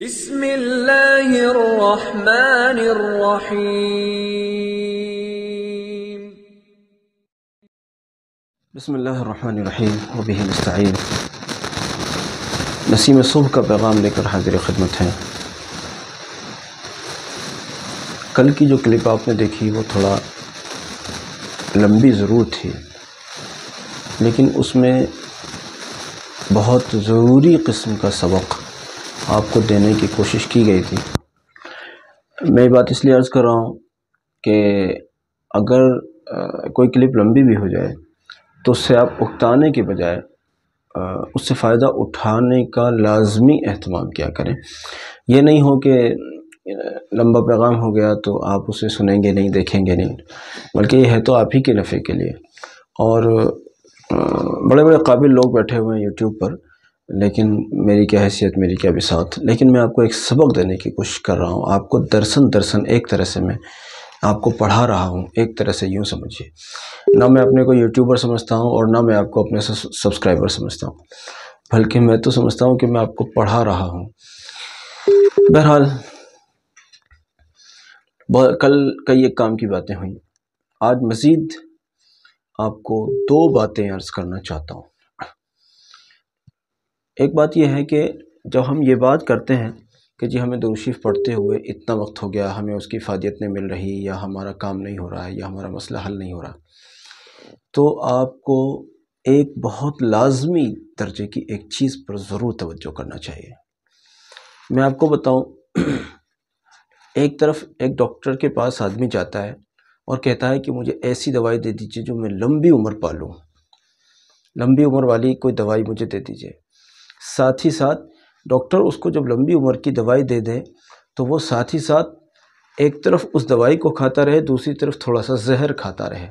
بسم اللہ الرحمن الرحیم۔ بسم اللہ الرحمن الرحیم وبہ نستعین۔ نسیم صبح کا پیغام لے کر حاضر خدمت ہیں۔ کل کی جو کلپ آپ نے دیکھی وہ تھوڑا لمبی ضرور تھی، لیکن اس میں بہت ضروری قسم کا سبق آپ کو دینے کی کوشش کی گئی تھی۔ میں یہ بات اس لیے عرض کر رہا ہوں کہ اگر کوئی کلپ لمبی بھی ہو جائے تو اس سے آپ اکتانے کے بجائے اس سے فائدہ اٹھانے کا لازمی اہتمام کیا کریں۔ یہ نہیں ہو کہ لمبا پیغام ہو گیا تو آپ اسے سنیں گے نہیں، دیکھیں گے نہیں، بلکہ یہ ہے تو آپ ہی کے نفع کے لیے۔ اور بڑے بڑے قابل لوگ بیٹھے ہوئے ہیں یوٹیوب پر، لیکن میری کیا حیثیت، میری کیا بساط، لیکن میں آپ کو ایک سبق دینے کی کوشش کر رہا ہوں۔ آپ کو درسن ایک طرح سے میں آپ کو پڑھا رہا ہوں، ایک طرح سے یوں سمجھیے۔ نہ میں اپنے کو یوٹیوبر سمجھتا ہوں اور نہ میں آپ کو اپنے سبسکرائبر سمجھتا ہوں، بلکہ میں تو سمجھتا ہوں کہ میں آپ کو پڑھا رہا ہوں۔ بہرحال کل کئی ایک کام کی باتیں ہوئیں، آج مزید آپ کو دو باتیں عرض کرنا چاہتا ہوں۔ ایک بات یہ ہے کہ جب ہم یہ بات کرتے ہیں کہ جی ہمیں درود شریف پڑھتے ہوئے اتنا وقت ہو گیا، ہمیں اس کی افادیت نہیں مل رہی، یا ہمارا کام نہیں ہو رہا ہے، یا ہمارا مسئلہ حل نہیں ہو رہا، تو آپ کو ایک بہت لازمی درجے کی ایک چیز پر ضرور توجہ کرنا چاہیے۔ میں آپ کو بتاؤں، ایک طرف ایک ڈاکٹر کے پاس آدمی جاتا ہے اور کہتا ہے کہ مجھے ایسی دوائی دے دیجیے جو میں لمبی عمر پالوں، لمبی عمر والی کوئی دوائی مجھے دے دیجیے۔ ساتھ ہی ساتھ ڈاکٹر اس کو جب لمبی عمر کی دوائی دے دیں تو وہ ساتھ ہی ساتھ ایک طرف اس دوائی کو کھاتا رہے، دوسری طرف تھوڑا سا زہر کھاتا رہے۔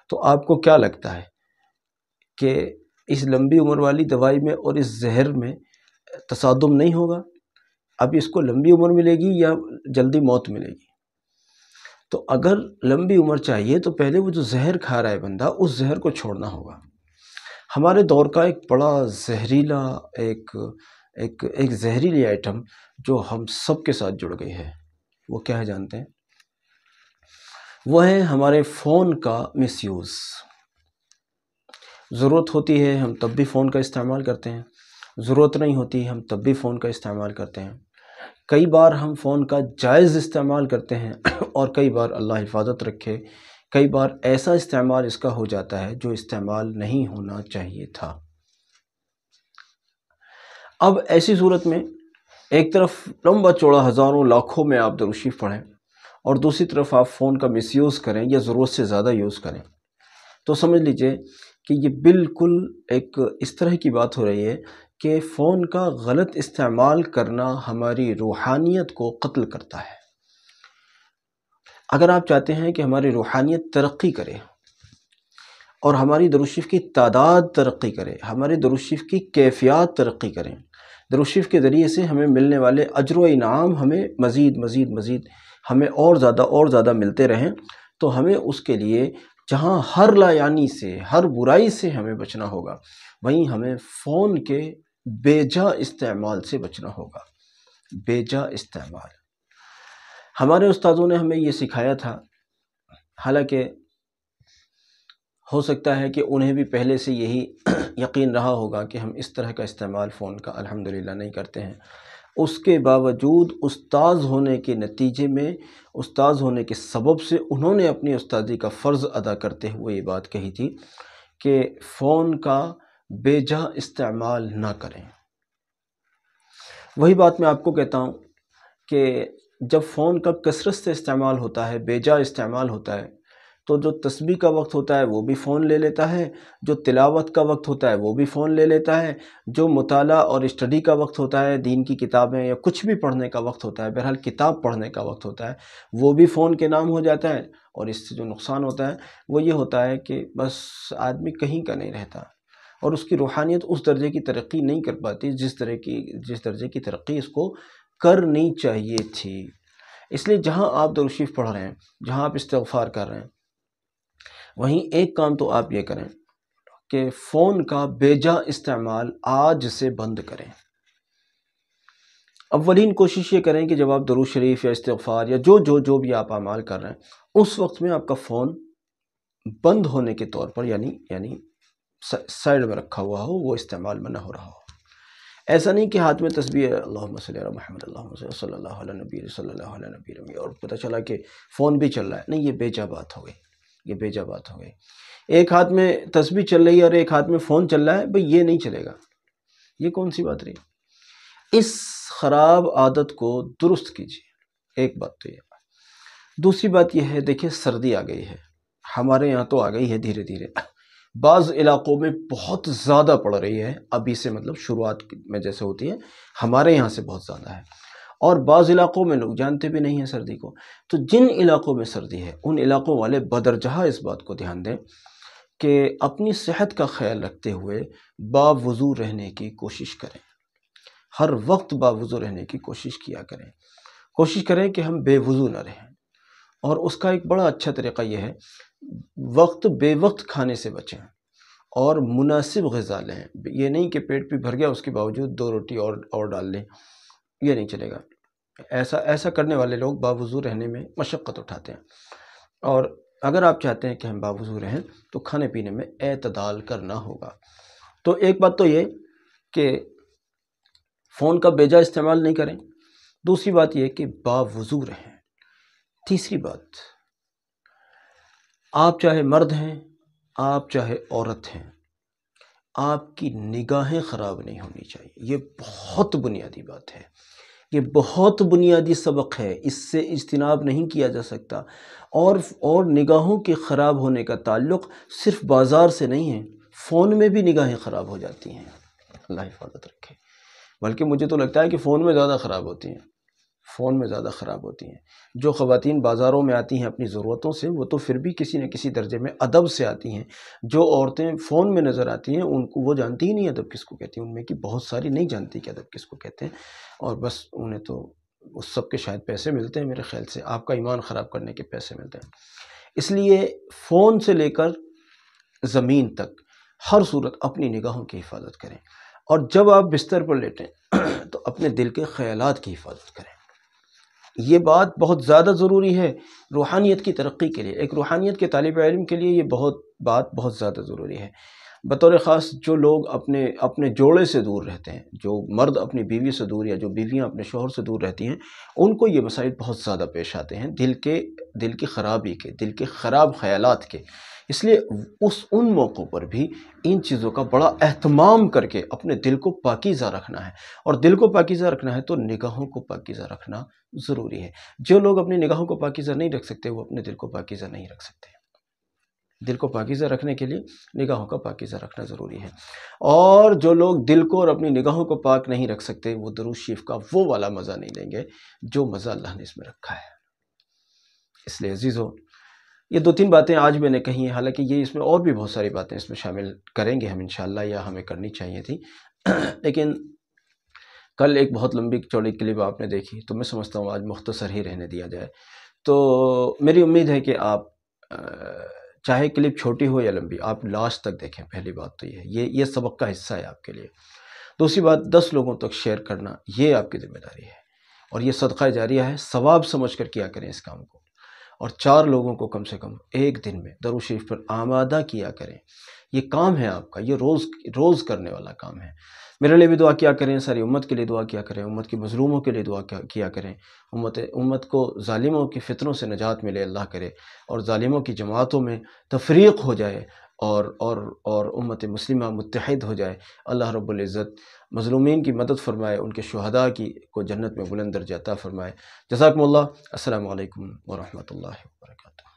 تو آپ کو کیا لگتا ہے کہ اس لمبی عمر والی دوائی میں اور اس زہر میں تصادم نہیں ہوگا؟ اب اس کو لمبی عمر ملے گی یا جلدی موت ملے گی؟ تو اگر لمبی عمر چاہیے تو پہلے وہ جو زہر کھا رہا ہے بندہ، اس زہر کو چھوڑنا ہوگا۔ ہمارے دور کا ایک بڑا زہریلا ایک زہریلی آئٹم جو ہم سب کے ساتھ جڑ گئی ہے، وہ کیا ہے جانتے ہیں؟ وہ ہے ہمارے فون کا مس یوز۔ ضرورت ہوتی ہے ہم تب بھی فون کا استعمال کرتے ہیں، ضرورت نہیں ہوتی ہم تب بھی فون کا استعمال کرتے ہیں۔ کئی بار ہم فون کا جائز استعمال کرتے ہیں اور کئی بار اللہ حفاظت رکھے، کئی بار ایسا استعمال اس کا ہو جاتا ہے جو استعمال نہیں ہونا چاہیے تھا۔ اب ایسی صورت میں ایک طرف لمبا چوڑا ہزاروں لاکھوں میں آپ درود شریف پڑھیں اور دوسری طرف آپ فون کا مس یوز کریں یا ضرورت سے زیادہ یوز کریں، تو سمجھ لیجئے کہ یہ بالکل ایک اس طرح کی بات ہو رہی ہے کہ فون کا غلط استعمال کرنا ہماری روحانیت کو قتل کرتا ہے۔ اگر آپ چاہتے ہیں کہ ہماری روحانیت ترقی کرے اور ہماری درود شریف کی تعداد ترقی کرے، ہمارے درود شریف کی کیفیات ترقی کریں، درود شریف کے ذریعے سے ہمیں ملنے والے اجر و انعام ہمیں مزید ہمیں اور زیادہ ملتے رہیں، تو ہمیں اس کے لیے جہاں ہر لایعنی سے، ہر برائی سے ہمیں بچنا ہوگا، وہیں ہمیں فون کے بے جا استعمال سے بچنا ہوگا۔ بے جا استعمال، ہمارے استادوں نے ہمیں یہ سکھایا تھا، حالانکہ ہو سکتا ہے کہ انہیں بھی پہلے سے یہی یقین رہا ہوگا کہ ہم اس طرح کا استعمال فون کا الحمدللہ نہیں کرتے ہیں، اس کے باوجود استاذ ہونے کے نتیجے میں، استاذ ہونے کے سبب سے انہوں نے اپنی استادی کا فرض ادا کرتے ہوئے یہ بات کہی تھی کہ فون کا بے جا استعمال نہ کریں۔ وہی بات میں آپ کو کہتا ہوں کہ جب فون کا کثرت سے استعمال ہوتا ہے، بے جا استعمال ہوتا ہے، تو جو تسبیح کا وقت ہوتا ہے وہ بھی فون لے لیتا ہے، جو تلاوت کا وقت ہوتا ہے وہ بھی فون لے لیتا ہے، جو مطالعہ اور اسٹڈی کا وقت ہوتا ہے، دین کی کتابیں یا کچھ بھی پڑھنے کا وقت ہوتا ہے، بہرحال کتاب پڑھنے کا وقت ہوتا ہے، وہ بھی فون کے نام ہو جاتا ہے۔ اور اس سے جو نقصان ہوتا ہے وہ یہ ہوتا ہے کہ بس آدمی کہیں کا نہیں رہتا اور اس کی روحانیت اس درجے کی ترقی نہیں کر پاتی جس درجے کی ترقی اس کو کرنی چاہیے تھی۔ اس لیے جہاں آپ درود شریف پڑھ رہے ہیں، جہاں آپ استغفار کر رہے ہیں، وہیں ایک کام تو آپ یہ کریں کہ فون کا بے جا استعمال آج سے بند کریں۔ اولین کوشش یہ کریں کہ جب آپ درود شریف یا استغفار یا جو بھی آپ اعمال کر رہے ہیں، اس وقت میں آپ کا فون بند ہونے کے طور پر یعنی سائڈ میں رکھا ہوا ہو، وہ استعمال میں نہ ہو رہا ہو۔ ایسا نہیں کہ ہاتھ میں تسبیح ہے اللہم صلی علی محمد اللہم صلی اللہ علیہ نبی صلی اللہ علیہ نبی اور پتہ چلا کہ فون بھی چل رہا ہے، نہیں، یہ بیجا بات ہو گئی، یہ بیجا بات ہو گئی۔ ایک ہاتھ میں تسبیح چل رہی ہے اور ایک ہاتھ میں فون چل رہا ہے، بھئی یہ نہیں چلے گا، یہ کون سی بات رہی؟ اس خراب عادت کو درست کیجیے، ایک بات تو یہ۔ دوسری بات یہ ہے، دیکھیں سردی آ گئی ہے، ہمارے یہاں تو آ گئی ہے دھیرے دھیرے، بعض علاقوں میں بہت زیادہ پڑ رہی ہے، ابھی سے مطلب شروعات میں جیسے ہوتی ہے، ہمارے یہاں سے بہت زیادہ ہے، اور بعض علاقوں میں لوگ جانتے بھی نہیں ہیں سردی کو۔ تو جن علاقوں میں سردی ہے ان علاقوں والے بدرجہ اس بات کو دھیان دیں کہ اپنی صحت کا خیال رکھتے ہوئے باوضو رہنے کی کوشش کریں، ہر وقت باوضو رہنے کی کوشش کیا کریں، کوشش کریں کہ ہم بے وضو نہ رہیں۔ اور اس کا ایک بڑا اچھا طریقہ یہ ہے، بے وقت کھانے سے بچیں اور مناسب غذا لیں۔ یہ نہیں کہ پیٹ بھی بھر گیا اس کے باوجود 2 روٹی اور ڈال لیں، یہ نہیں چلے گا۔ ایسا کرنے والے لوگ باوضو رہنے میں مشقت اٹھاتے ہیں، اور اگر آپ چاہتے ہیں کہ ہم باوضو رہیں تو کھانے پینے میں اعتدال کرنا ہوگا۔ تو ایک بات تو یہ کہ فون کا بیجا استعمال نہیں کریں، دوسری بات یہ کہ باوضو رہیں، تیسری بات، آپ چاہے مرد ہیں، آپ چاہے عورت ہیں، آپ کی نگاہیں خراب نہیں ہونی چاہیے۔ یہ بہت بنیادی بات ہے، یہ بہت بنیادی سبق ہے، اس سے اجتناب نہیں کیا جا سکتا۔ اور نگاہوں کے خراب ہونے کا تعلق صرف بازار سے نہیں ہے، فون میں بھی نگاہیں خراب ہو جاتی ہیں، اللہ حفاظت رکھے۔ بلکہ مجھے تو لگتا ہے کہ فون میں زیادہ خراب ہوتی ہیں، فون میں زیادہ خراب ہوتی ہیں۔ جو خواتین بازاروں میں آتی ہیں اپنی ضرورتوں سے، وہ تو پھر بھی کسی نہ کسی درجے میں ادب سے آتی ہیں۔ جو عورتیں فون میں نظر آتی ہیں ان کو وہ جانتی ہی نہیں ادب کس کو کہتی ہیں، ان میں کی بہت ساری نہیں جانتی کہ ادب کس کو کہتے ہیں، اور بس انہیں تو اس سب کے شاید پیسے ملتے ہیں، میرے خیال سے آپ کا ایمان خراب کرنے کے پیسے ملتے ہیں۔ اس لیے فون سے لے کر زمین تک ہر صورت اپنی نگاہوں کی حفاظت کریں، اور جب آپ بستر پر لیٹیں تو اپنے دل کے خیالات کی حفاظت کریں۔ یہ بات بہت زیادہ ضروری ہے روحانیت کی ترقی کے لیے، ایک روحانیت کے طالب علم کے لیے یہ بات بہت زیادہ ضروری ہے۔ بطور خاص جو لوگ اپنے جوڑے سے دور رہتے ہیں، جو مرد اپنی بیوی سے دور یا جو بیویاں اپنے شوہر سے دور رہتی ہیں، ان کو یہ مسائل بہت زیادہ پیش آتے ہیں، دل کی خرابی کے، دل کے خراب خیالات کے۔ اس لیے ان موقعوں پر بھی ان چیزوں کا بڑا اہتمام کر کے اپنے دل کو پاکیزہ رکھنا ہے، اور دل کو پاکیزہ رکھنا ہے تو نگاہوں کو پاکیزہ رکھنا ضروری ہے۔ جو لوگ اپنی نگاہوں کو پاکیزہ نہیں رکھ سکتے وہ اپنے دل کو پاکیزہ نہیں رکھ سکتے۔ دل کو پاکیزہ رکھنے کے لیے نگاہوں کا پاکیزہ رکھنا ضروری ہے، اور جو لوگ دل کو اور اپنی نگاہوں کو پاک نہیں رکھ سکتے وہ درود شریف کا وہ والا مزہ نہیں لیں گے جو مزہ اللہ نے اس میں رکھا ہے۔ اس لیے عزیزو، یہ 2-3 باتیں آج میں نے کہی ہیں، حالانکہ یہ اس میں اور بھی بہت ساری باتیں اس میں شامل کریں گے ہم انشاءاللہ، یا ہمیں کرنی چاہیے تھی، لیکن کل ایک بہت لمبی چوڑی کلپ آپ نے دیکھی تو میں سمجھتا ہوں آج مختصر ہی رہنے دیا جائے۔ تو میری امید ہے کہ آپ چاہے کلپ چھوٹی ہو یا لمبی، آپ لاسٹ تک دیکھیں۔ پہلی بات تو یہ سبق کا حصہ ہے آپ کے لیے۔ دوسری بات، 10 لوگوں تک شیئر کرنا یہ آپ کی ذمہ داری ہے، اور یہ صدقہ جاریہ ہے، ثواب سمجھ کر کیا کریں اس کام کو، اور 4 لوگوں کو کم سے کم ایک دن میں درود شریف پر آمادہ کیا کریں۔ یہ کام ہے آپ کا، یہ روز کرنے والا کام ہے۔ میرے لیے بھی دعا کیا کریں، ساری امت کے لیے دعا کیا کریں، امت کی مظلوموں کے لیے دعا کیا کریں، امت کو ظالموں کی فتنوں سے نجات ملے اللہ کرے، اور ظالموں کی جماعتوں میں تفریق ہو جائے، اور امت مسلمہ متحد ہو جائے۔ اللہ رب العزت مظلومین کی مدد فرمائے، ان کے شہداء کو جنت میں بلند درجہ عطا فرمائے۔ جزاکم اللہ۔ السلام علیکم ورحمۃ اللہ وبرکاتہ۔